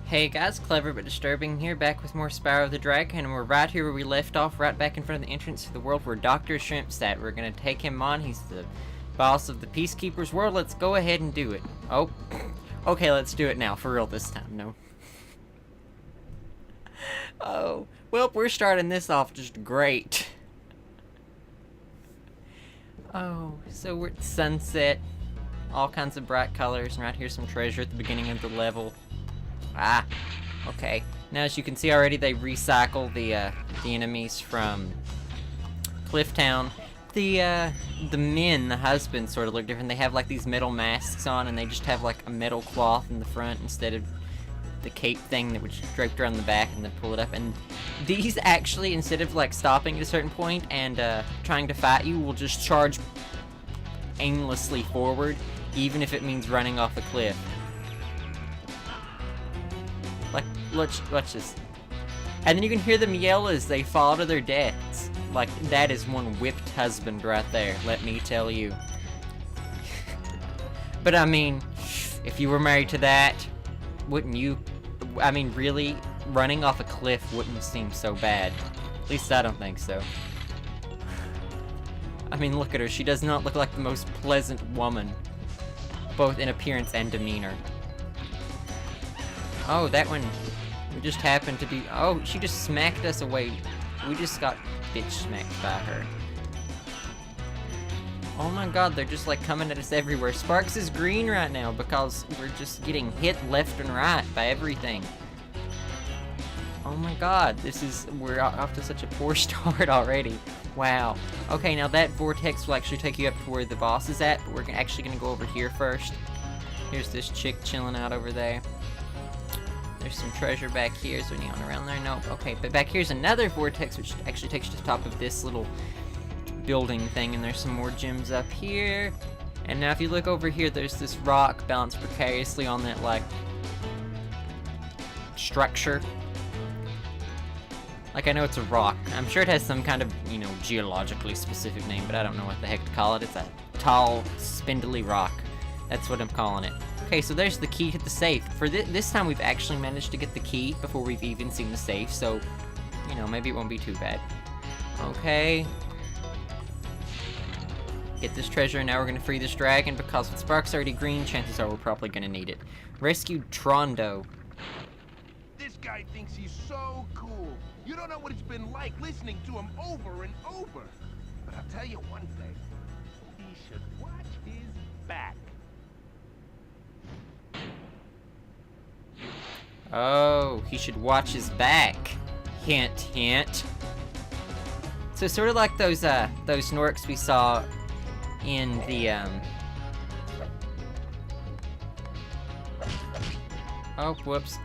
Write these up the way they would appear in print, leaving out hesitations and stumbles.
Hey guys, Clever but Disturbing here, back with more Spyro the Dragon, and we're right here where we left off, right back in front of the entrance to the world where Dr. Shrimp's at. We're gonna take him on. He's the boss of the Peacekeeper's world. Let's go ahead and do it. Oh, okay, let's do it now, for real this time, no. Oh, well, we're starting this off just great. Oh, so we're at sunset, all kinds of bright colors, and right here's some treasure at the beginning of the level. Ah, okay. Now, as you can see already, they recycle the enemies from Clifftown. The men, the husbands, sort of look different. They have like these metal masks on, and they just have like a metal cloth in the front instead of the cape thing that was draped around the back, and then pull it up. And these actually, instead of like stopping at a certain point and trying to fight you, will just charge aimlessly forward, even if it means running off a cliff. Like, let's just... And then you can hear them yell as they fall to their deaths. Like, that is one whipped husband right there, let me tell you. But I mean, if you were married to that, wouldn't you... I mean, really, running off a cliff wouldn't seem so bad. At least I don't think so. I mean, look at her. She does not look like the most pleasant woman, both in appearance and demeanor. Oh, that one, we just happened to be... Oh, she just smacked us away. We just got bitch smacked by her. Oh my god, they're just like coming at us everywhere. Sparks is green right now because we're just getting hit left and right by everything. Oh my god, we're off to such a poor start already. Wow. Okay, now that vortex will actually take you up to where the boss is at, but we're actually going to go over here first. Here's this chick chilling out over there. There's some treasure back here. Is there anyone around there? Nope. Okay, but back here's another vortex, which actually takes you to the top of this little building thing, and there's some more gems up here. And now if you look over here, there's this rock balanced precariously on that, like, structure. Like, I know it's a rock. I'm sure it has some kind of, you know, geologically specific name, but I don't know what the heck to call it. It's a tall, spindly rock. That's what I'm calling it. Okay, so there's the key to the safe. For this time, we've actually managed to get the key before we've even seen the safe, so, you know, maybe it won't be too bad. Okay. Get this treasure, and now we're gonna free this dragon, because with Sparks already green, chances are we're probably gonna need it. Rescue Trondo. This guy thinks he's so cool. You don't know what it's been like listening to him over and over. But I'll tell you one thing. He should watch his back. Oh, he should watch his back. Hint, hint. So sort of like those Snorks we saw in the, Oh, whoops.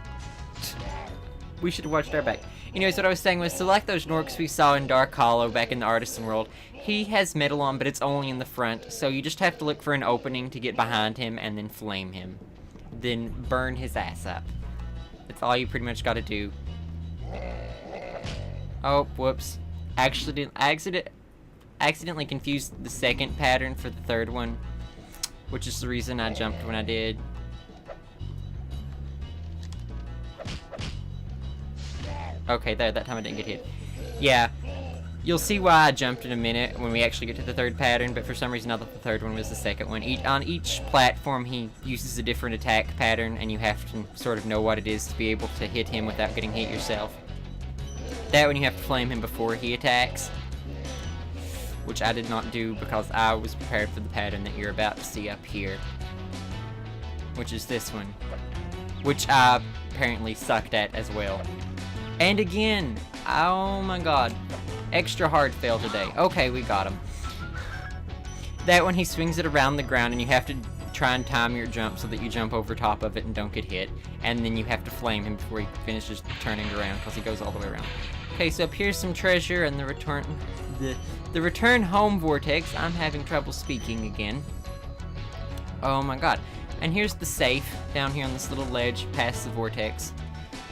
We should have watched our back. Anyways, what I was saying was, so like those Snorks we saw in Dark Hollow back in the Artisan world, he has metal on, but it's only in the front, so you just have to look for an opening to get behind him and then flame him. Then burn his ass up. That's all you pretty much gotta do. Oh, whoops. Actually, accidentally confused the second pattern for the third one, which is the reason I jumped when I did. Okay, there, that time I didn't get hit. Yeah, you'll see why I jumped in a minute when we actually get to the third pattern, but for some reason I thought the third one was the second one. On each platform, he uses a different attack pattern, and you have to sort of know what it is to be able to hit him without getting hit yourself. That one you have to flame him before he attacks, which I did not do because I was prepared for the pattern that you're about to see up here, which is this one, which I apparently sucked at as well. And again, oh my god, extra hard fail today. Okay, we got him. That one, he swings it around the ground, and you have to try and time your jump so that you jump over top of it and don't get hit. And then you have to flame him before he finishes turning around, because he goes all the way around. Okay, so up here's some treasure, and the return home vortex. I'm having trouble speaking again. Oh my god. And here's the safe down here on this little ledge past the vortex.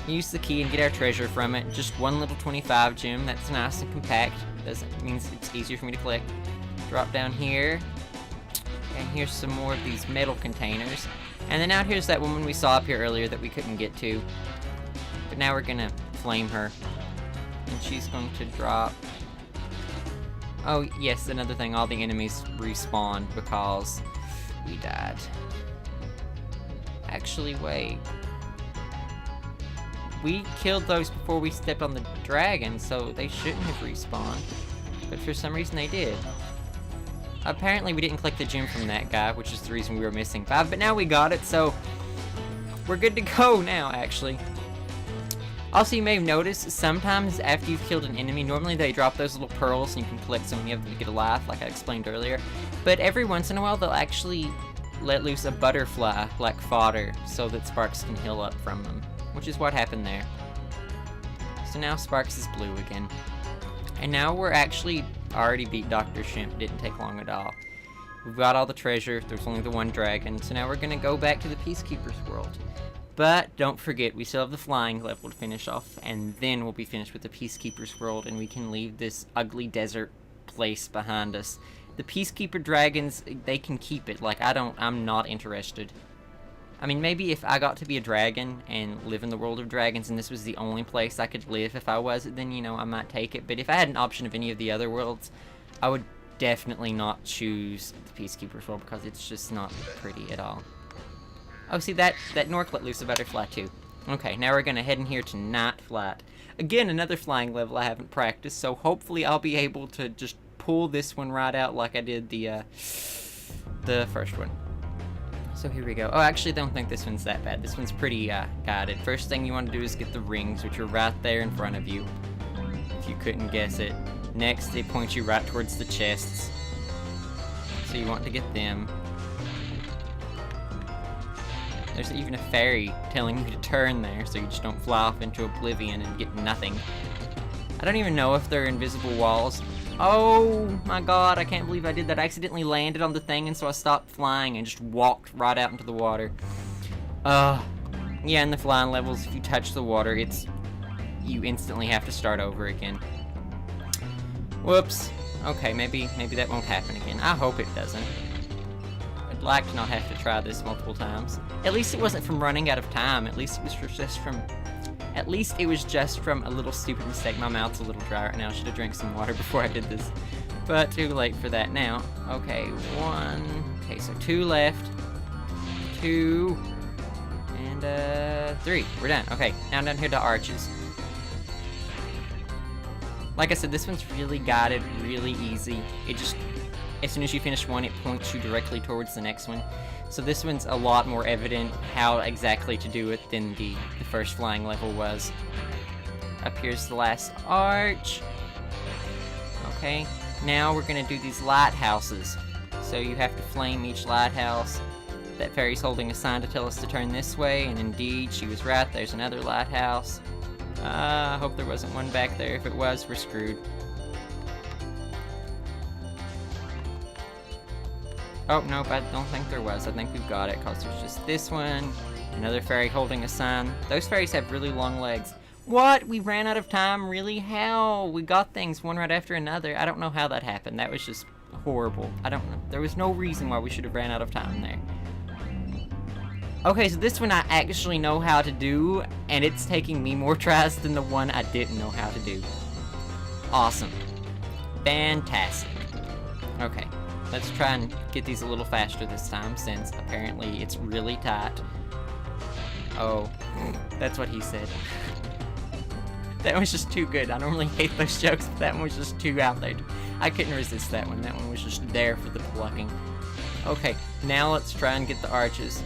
Use the key and get our treasure from it. Just one little 25 gem. That's nice and compact. Means it's easier for me to collect. Drop down here. And here's some more of these metal containers. And then out here's that woman we saw up here earlier that we couldn't get to. But now we're gonna flame her. And she's going to drop... Oh, yes, another thing. All the enemies respawned because we died. Actually, wait. We killed those before we stepped on the dragon, so they shouldn't have respawned. But for some reason they did. Apparently we didn't collect the gem from that guy, which is the reason we were missing 5, but now we got it, so we're good to go now, actually. Also, you may have noticed, sometimes after you've killed an enemy, normally they drop those little pearls and you can collect some and you have them to get a life, like I explained earlier. But every once in a while, they'll actually let loose a butterfly, like fodder, so that Sparks can heal up from them, which is what happened there. So now Sparks is blue again. And now we're actually already beat Dr. Shrimp, didn't take long at all. We've got all the treasure, there's only the one dragon, so now we're gonna go back to the Peacekeeper's world. But don't forget, we still have the flying level to finish off, and then we'll be finished with the Peacekeeper's world, and we can leave this ugly desert place behind us. The Peacekeeper Dragons, they can keep it. Like, I'm not interested. I mean, maybe if I got to be a dragon and live in the world of dragons and this was the only place I could live if I was it, then, you know, I might take it. But if I had an option of any of the other worlds, I would definitely not choose the Peacekeeper's world because it's just not pretty at all. Oh, see, that Nork let loose a butterfly, too. Okay, now we're gonna head in here to Night Flight. Again, another flying level I haven't practiced, so hopefully I'll be able to just pull this one right out like I did the first one. So here we go. Oh, actually, I don't think this one's that bad. This one's pretty guided. First thing you want to do is get the rings, which are right there in front of you, if you couldn't guess it. Next, they point you right towards the chests, so you want to get them. There's even a fairy telling you to turn there so you just don't fly off into oblivion and get nothing. I don't even know if they're invisible walls. Oh my god, I can't believe I did that. I accidentally landed on the thing and so I stopped flying and just walked right out into the water. Yeah, in the flying levels, if you touch the water, you instantly have to start over again. Whoops. Okay, maybe that won't happen again. I hope it doesn't. I'd like to not have to try this multiple times. At least it wasn't from running out of time. At least it was just from a little stupid mistake. My mouth's a little dry right now. I should have drank some water before I did this. But too late for that now. Okay, 1. Okay, so 2 left. 2. And 3. We're done. Okay, now down here to arches. Like I said, this one's really guided, really easy. It just, as soon as you finish one, it points you directly towards the next one. So this one's a lot more evident how exactly to do it than the first flying level was. Up here's the last arch. Okay, now we're gonna do these lighthouses. So you have to flame each lighthouse. That fairy's holding a sign to tell us to turn this way, and indeed, she was right. There's another lighthouse. I hope there wasn't one back there. If it was, we're screwed. Oh, nope, I don't think there was. I think we've got it, because there's just this one. Another fairy holding a sign. Those fairies have really long legs. What? We ran out of time? Really? How? We got things one right after another. I don't know how that happened. That was just horrible. I don't know. There was no reason why we should have ran out of time there. Okay, so this one I actually know how to do, and it's taking me more tries than the one I didn't know how to do. Awesome. Fantastic. Okay, let's try and get these a little faster this time, since apparently it's really tight. Oh, that's what he said. That was just too good. I normally hate those jokes, but that one was just too out there. I couldn't resist that one. That one was just there for the plucking. Okay, now let's try and get the arches.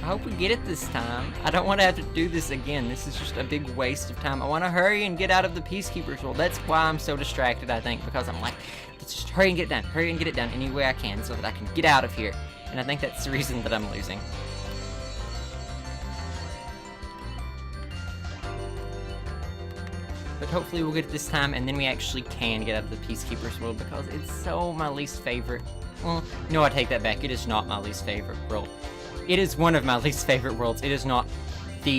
I hope we get it this time. I don't want to have to do this again. This is just a big waste of time. I want to hurry and get out of the Peacekeeper's world. That's why I'm so distracted, I think, because I'm like, let's just hurry and get it done. Hurry and get it done any way I can so that I can get out of here. And I think that's the reason that I'm losing. But hopefully we'll get it this time, and then we actually can get out of the Peacekeeper's world, because it's so my least favorite. Well, no, I take that back. It is not my least favorite world. It is one of my least favorite worlds. It is not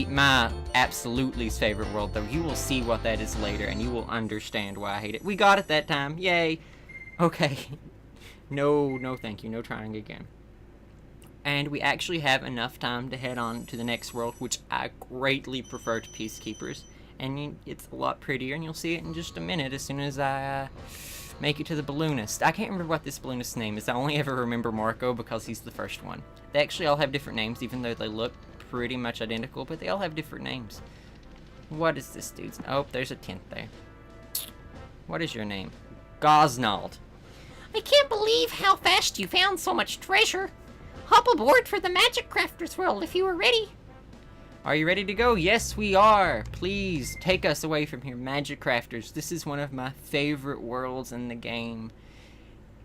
my absolute least favorite world, though. You will see what that is later, and you will understand why I hate it. We got it that time. Yay. Okay. No, thank you. No trying again. And we actually have enough time to head on to the next world, which I greatly prefer to Peacekeepers. And it's a lot prettier, and you'll see it in just a minute as soon as I make it to the Balloonist. I can't remember what this Balloonist's name is. I only ever remember Marco because he's the first one. They actually all have different names, even though they look pretty much identical, but they all have different names. What is this dude's? Oh, there's a tent there. What is your name? Gosnald. I can't believe how fast you found so much treasure. Hop aboard for the Magic Crafters world if you are ready. Are you ready to go? Yes, we are. Please take us away from here, Magic Crafters. This is one of my favorite worlds in the game.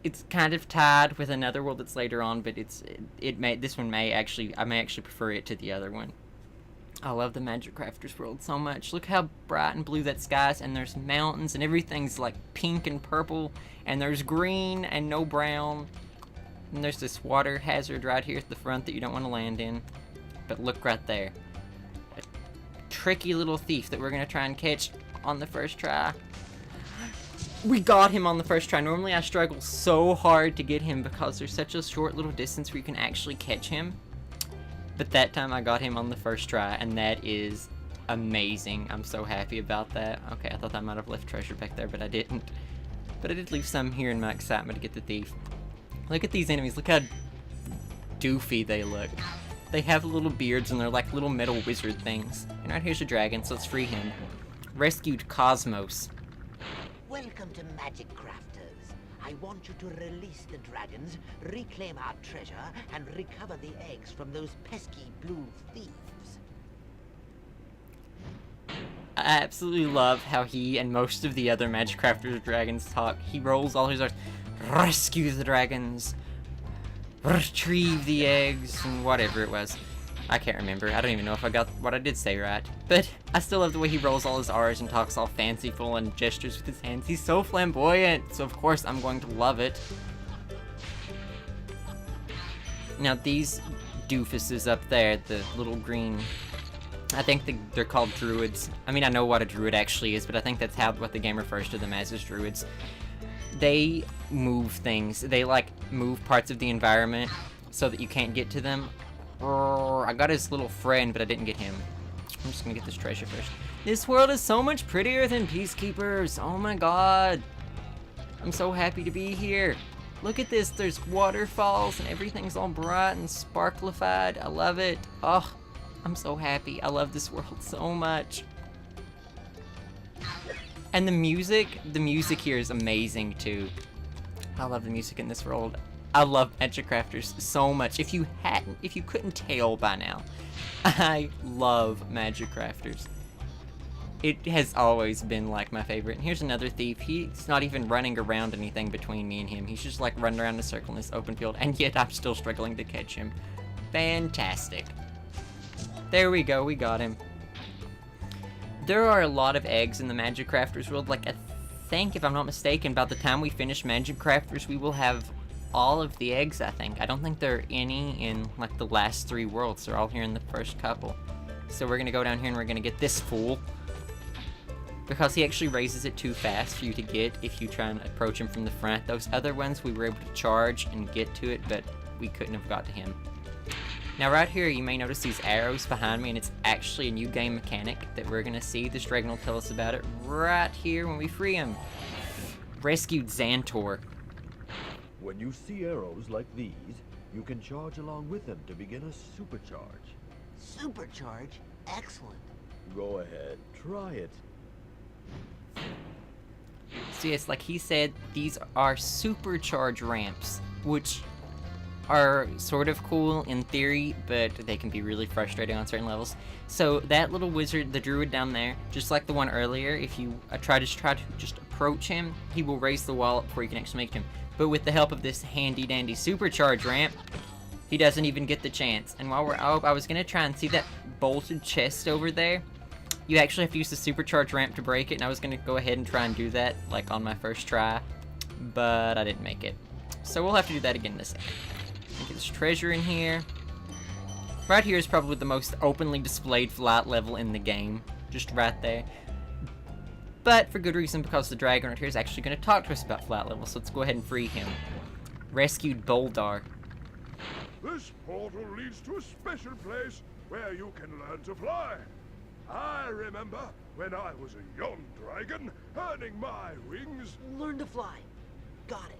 It's kind of tied with another world that's later on, but this one may actually, I may actually prefer it to the other one. I love the Magic Crafters world so much. Look how bright and blue that sky is, and there's mountains, and everything's like pink and purple, and there's green and no brown. And there's this water hazard right here at the front that you don't want to land in. But look right there. A tricky little thief that we're going to try and catch on the first try. We got him on the first try. Normally I struggle so hard to get him because there's such a short little distance where you can actually catch him. But that time I got him on the first try, and that is amazing. I'm so happy about that. Okay, I thought I might have left treasure back there, but I didn't. But I did leave some here in my excitement to get the thief. Look at these enemies. Look how doofy they look. They have little beards, and they're like little metal wizard things. And right here's a dragon, so let's free him. Rescued Cosmos. Welcome to Magic Crafters. I want you to release the dragons, reclaim our treasure, and recover the eggs from those pesky blue thieves. I absolutely love how he and most of the other Magic Crafters dragons talk. He rolls all his R's. Rescue the dragons. Retrieve the eggs, and whatever it was. I can't remember. I don't even know if I got what I did say right. But I still love the way he rolls all his R's and talks all fanciful and gestures with his hands. He's so flamboyant, so of course I'm going to love it. Now these doofuses up there, the little green, I think they're called druids. I mean, I know what a druid actually is, but I think that's what the game refers to them as, is druids. They move things. They like move parts of the environment so that you can't get to them. I got his little friend, but I didn't get him. I'm just gonna get this treasure first. This world is so much prettier than Peacekeepers. Oh my god. I'm so happy to be here. Look at this. There's waterfalls and everything's all bright and sparklified. I love it. Oh, I'm so happy. I love this world so much. And the music here is amazing too. I love the music in this world. I love Magic Crafters so much. If you couldn't tell by now, I love Magic Crafters. It has always been like my favorite. And here's another thief. He's not even running around anything between me and him. He's just like running around in a circle in this open field, and yet I'm still struggling to catch him. Fantastic. There we go, we got him. There are a lot of eggs in the Magic Crafters world. Like, I think, if I'm not mistaken, by the time we finish Magic Crafters, we will have all of the eggs, I think. I don't think there are any in, like, the last 3 worlds. They're all here in the first couple. So we're gonna go down here and we're gonna get this fool. Because he actually raises it too fast for you to get if you try and approach him from the front. Those other ones, we were able to charge and get to it, but we couldn't have got to him. Now right here, you may notice these arrows behind me, and it's actually a new game mechanic that we're gonna see. This dragon will tell us about it right here when we free him. Rescued Xantor. When you see arrows like these, you can charge along with them to begin a supercharge. Supercharge? Excellent. Go ahead, try it. So yes, like he said, these are supercharge ramps, which are sort of cool in theory, but they can be really frustrating on certain levels. So that little wizard, the druid down there, just like the one earlier, if you try to just approach him, he will raise the wall up before you can actually make him. But with the help of this handy dandy supercharge ramp, he doesn't even get the chance. And while we're out, I was gonna try and see that bolted chest over there. You actually have to use the supercharge ramp to break it, and I was gonna go ahead and try and do that, like on my first try, but I didn't make it. So we'll have to do that again in a second. Get this treasure in here. Right here is probably the most openly displayed flight level in the game. Just right there. But for good reason, because the dragon right here is actually going to talk to us about flight levels, so let's go ahead and free him. Rescued Boldar. This portal leads to a special place where you can learn to fly. I remember when I was a young dragon, earning my wings. Learn to fly. Got it.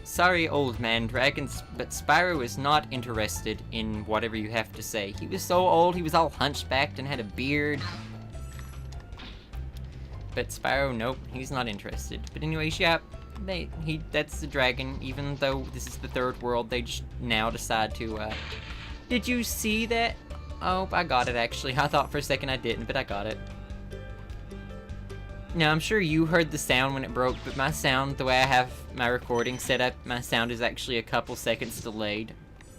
Sorry, old man dragons, but Spyro is not interested in whatever you have to say. He was so old, he was all hunchbacked and had a beard. But Spyro, nope, he's not interested. But anyways, yeah, that's the dragon. Even though this is the third world, they just now decide to, Did you see that? Oh, I got it, actually. I thought for a second I didn't, but I got it. Now, I'm sure you heard the sound when it broke, but my sound, the way I have my recording set up, my sound is actually a couple seconds delayed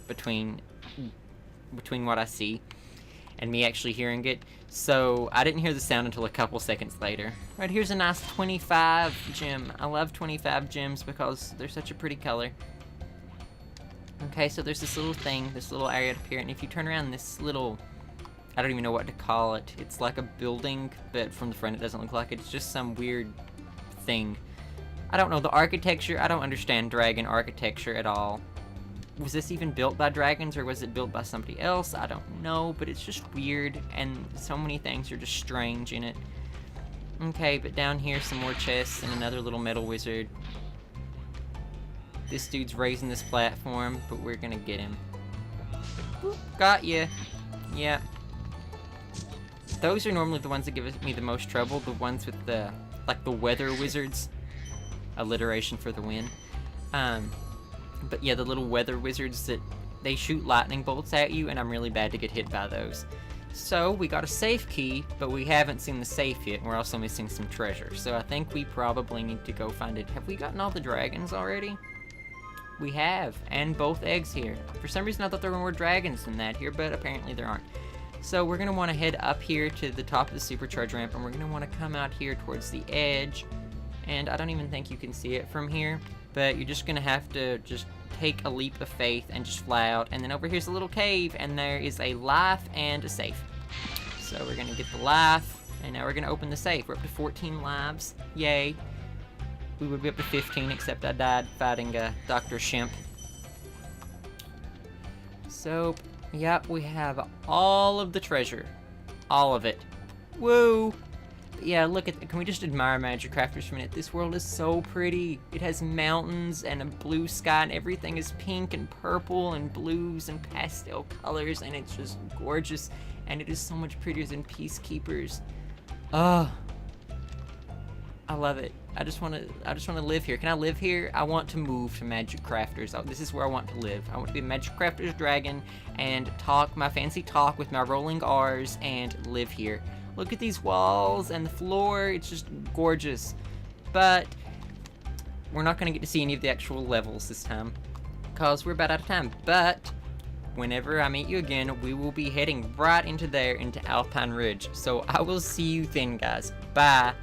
between what I see and me actually hearing it. So, I didn't hear the sound until a couple seconds later. Right, here's a nice 25 gem. I love 25 gems because they're such a pretty color. Okay, so there's this little thing, this little area up here, and if you turn around this little... I don't even know what to call it. It's like a building, but from the front it doesn't look like it. It's just some weird thing. I don't know, the architecture, I don't understand dragon architecture at all. Was this even built by dragons, or was it built by somebody else? I don't know, but it's just weird, and so many things are just strange in it. Okay, but down here, some more chests and another little metal wizard. This dude's raising this platform, but we're gonna get him. Boop, got ya. Yeah. Those are normally the ones that give me the most trouble, the ones with the, like the weather wizards. Alliteration for the win. But yeah, the little weather wizards that they shoot lightning bolts at you, and I'm really bad to get hit by those. So, we got a safe key, but we haven't seen the safe yet, and we're also missing some treasure. So I think we probably need to go find it. Have we gotten all the dragons already? We have, and both eggs here. For some reason I thought there were more dragons than that here, but apparently there aren't. So we're going to want to head up here to the top of the supercharge ramp, and we're going to want to come out here towards the edge. And I don't even think you can see it from here, but you're just going to have to just take a leap of faith and just fly out. And then over here's a little cave, and there is a life and a safe. So we're going to get the life, and now we're going to open the safe. We're up to 14 lives. Yay. We would be up to 15, except I died fighting Dr. Shimp. So... yep, we have all of the treasure. All of it. Woo! But yeah, look at... can we just admire Magic Crafters for a minute? This world is so pretty. It has mountains and a blue sky, and everything is pink and purple and blues and pastel colors, and it's just gorgeous. And it is so much prettier than Peacekeepers. Oh, I love it. I just want to live here. Can I live here? I want to move to Magic Crafters. Oh, this is where I want to live. I want to be a Magic Crafters dragon and talk my fancy talk with my rolling R's and live here. Look at these walls and the floor. It's just gorgeous. But we're not going to get to see any of the actual levels this time because we're about out of time. But whenever I meet you again, we will be heading right into there, into Alpine Ridge. So I will see you then, guys. Bye.